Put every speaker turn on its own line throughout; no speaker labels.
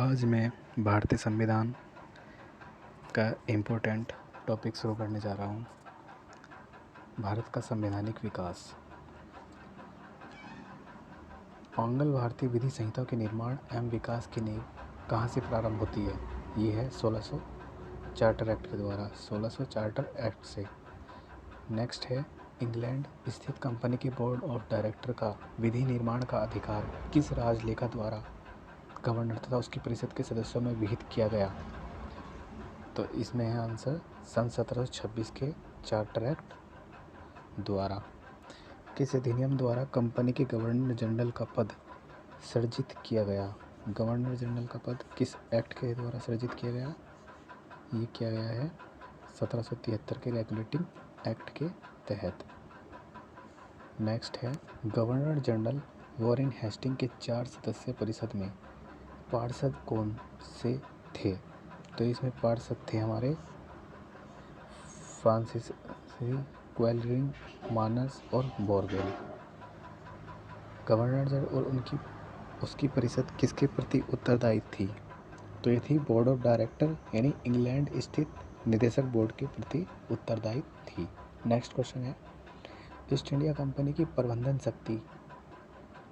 आज मैं भारतीय संविधान का इम्पोर्टेंट टॉपिक शुरू करने जा रहा हूँ। भारत का संवैधानिक विकास। मंगल भारतीय विधि संहिता के निर्माण एवं विकास की नींव कहाँ से प्रारंभ होती है? ये है 1600 चार्टर एक्ट के द्वारा, 1600 चार्टर एक्ट से। नेक्स्ट है, इंग्लैंड स्थित कंपनी के बोर्ड ऑफ डायरेक्टर का विधि निर्माण का अधिकार किस राजलेखा द्वारा गवर्नर तथा उसकी परिषद के सदस्यों में विहित किया गया? तो इसमें है आंसर सन 1726 के चार्टर एक्ट द्वारा। किस अधिनियम द्वारा कंपनी के गवर्नर जनरल का पद सृजित किया गया? गवर्नर जनरल का पद किस एक्ट के द्वारा सृजित किया गया? ये किया गया है 1773 के रेगुलेटिंग एक्ट के तहत। नेक्स्ट है, गवर्नर जनरल वॉरेन हेस्टिंग के 4 सदस्यीय परिषद में पार्षद कौन से थे? तो इसमें पार्षद थे हमारे फ्रांसिस क्वेलरिंग, मानस और बोरवेल। गवर्नर जनरल और उसकी परिषद किसके प्रति उत्तरदायी थी? तो ये थी बोर्ड ऑफ डायरेक्टर यानी इंग्लैंड स्थित निदेशक बोर्ड के प्रति उत्तरदायी थी। नेक्स्ट क्वेश्चन है, ईस्ट इंडिया कंपनी की प्रबंधन शक्ति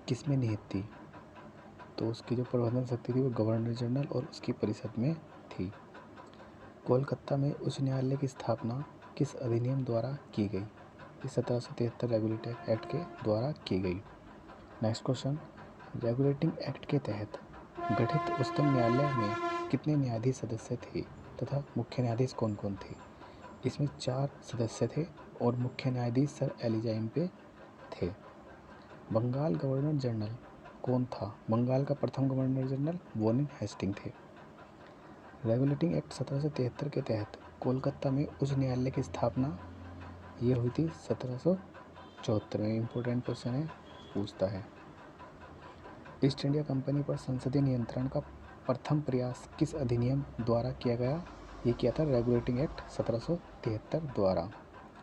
किसमें निहित थी? तो उसकी जो प्रबंधन शक्ति थी वो गवर्नर जनरल और उसकी परिषद में थी। कोलकाता में उच्च न्यायालय की स्थापना किस अधिनियम द्वारा की गई? इस 1773 रेगुलेटिंग एक्ट के द्वारा की गई। नेक्स्ट क्वेश्चन, रेगुलेटिंग एक्ट के तहत गठित उच्चतम न्यायालय में कितने न्यायाधीश सदस्य थे तथा मुख्य न्यायाधीश कौन कौन थे? इसमें 4 सदस्य थे और मुख्य न्यायाधीश सर एलिजाइम्पे थे। बंगाल गवर्नर जनरल कौन था? बंगाल का प्रथम गवर्नर जनरल वॉरेन हेस्टिंग थे। रेगुलेटिंग एक्ट 1773 के तहत कोलकाता में उच्च न्यायालय की स्थापना ये हुई थी 1774 में। इम्पोर्टेंट क्वेश्चन है, पूछता है। ईस्ट इंडिया कंपनी पर संसदीय नियंत्रण का प्रथम प्रयास किस अधिनियम द्वारा किया गया? ये किया था रेगुलेटिंग एक्ट 1773 द्वारा।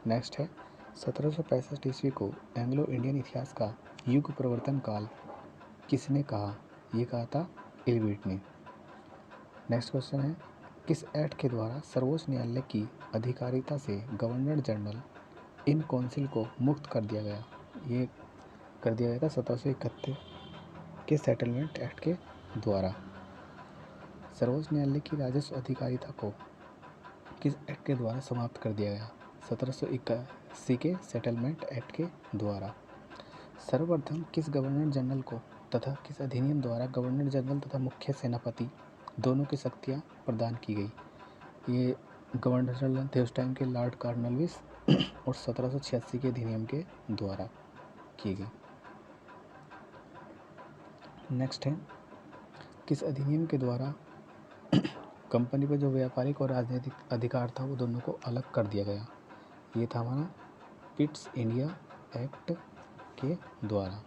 नेक्स्ट है, 1765 ईस्वी को एंग्लो इंडियन इतिहास का युग प्रवर्तन काल किसने कहा? ये कहा था इल्विट ने। नेक्स्ट क्वेश्चन है, किस एक्ट के द्वारा सर्वोच्च न्यायालय की अधिकारिता से गवर्नर जनरल इन काउंसिल को मुक्त कर दिया गया? ये कर दिया गया था 1771 के सेटलमेंट एक्ट के द्वारा। सर्वोच्च न्यायालय की राजस्व अधिकारिता को किस एक्ट के द्वारा समाप्त कर दिया गया? 1781 के सेटलमेंट एक्ट के द्वारा। सर्वप्रथम किस गवर्नर जनरल को तथा किस अधिनियम द्वारा गवर्नर जनरल तथा मुख्य सेनापति दोनों की शक्तियाँ प्रदान की गई? ये गवर्नर जनरल थे उस टाइम के लॉर्ड कॉर्नवालिस और 1786 के अधिनियम के द्वारा की गई। नेक्स्ट है, किस अधिनियम के द्वारा कंपनी पर जो व्यापारिक और राजनीतिक अधिकार था वो दोनों को अलग कर दिया गया? ये था हमारा पिट्स इंडिया एक्ट के द्वारा।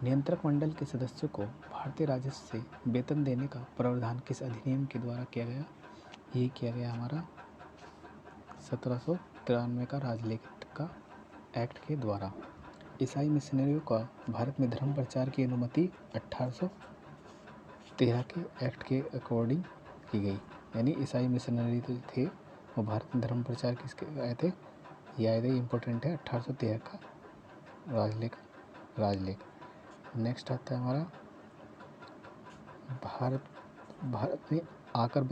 नियंत्रक मंडल के सदस्यों को भारतीय राजस्व से वेतन देने का प्रावधान किस अधिनियम के द्वारा किया गया? ये किया गया हमारा 1793 का राजलेखा एक्ट के द्वारा। ईसाई मिशनरियों का भारत में धर्म प्रचार की अनुमति 1813 के एक्ट के अकॉर्डिंग की गई। यानी ईसाई मिशनरी जो थे वो भारत में धर्म प्रचार किसके आए थे? ये आए थे, इम्पोर्टेंट है, 1813 का राजलेख। नेक्स्ट आता है हमारा, भारत में आकर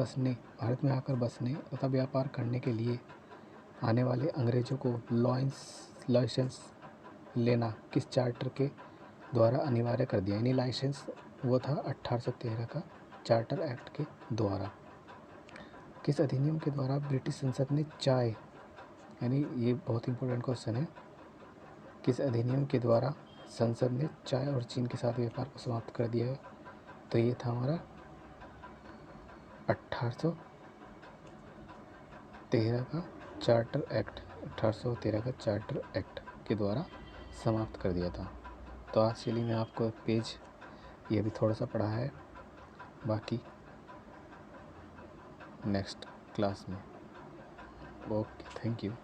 बसने तथा व्यापार करने के लिए आने वाले अंग्रेजों को लाइसेंस लेना किस चार्टर के द्वारा अनिवार्य कर दिया? यानी लाइसेंस वो था 1813 का चार्टर एक्ट के द्वारा। किस अधिनियम के द्वारा ब्रिटिश संसद ने चाय, यानी ये बहुत इंपॉर्टेंट क्वेश्चन है, किस अधिनियम के द्वारा संसद ने चाय और चीन के साथ व्यापार को समाप्त कर दिया है? तो ये था हमारा 1813 का चार्टर एक्ट, 1813 का चार्टर एक्ट के द्वारा समाप्त कर दिया था। तो आज के लिए मैं आपको पेज ये भी थोड़ा सा पढ़ा है, बाकी नेक्स्ट क्लास में। Okay, thank you.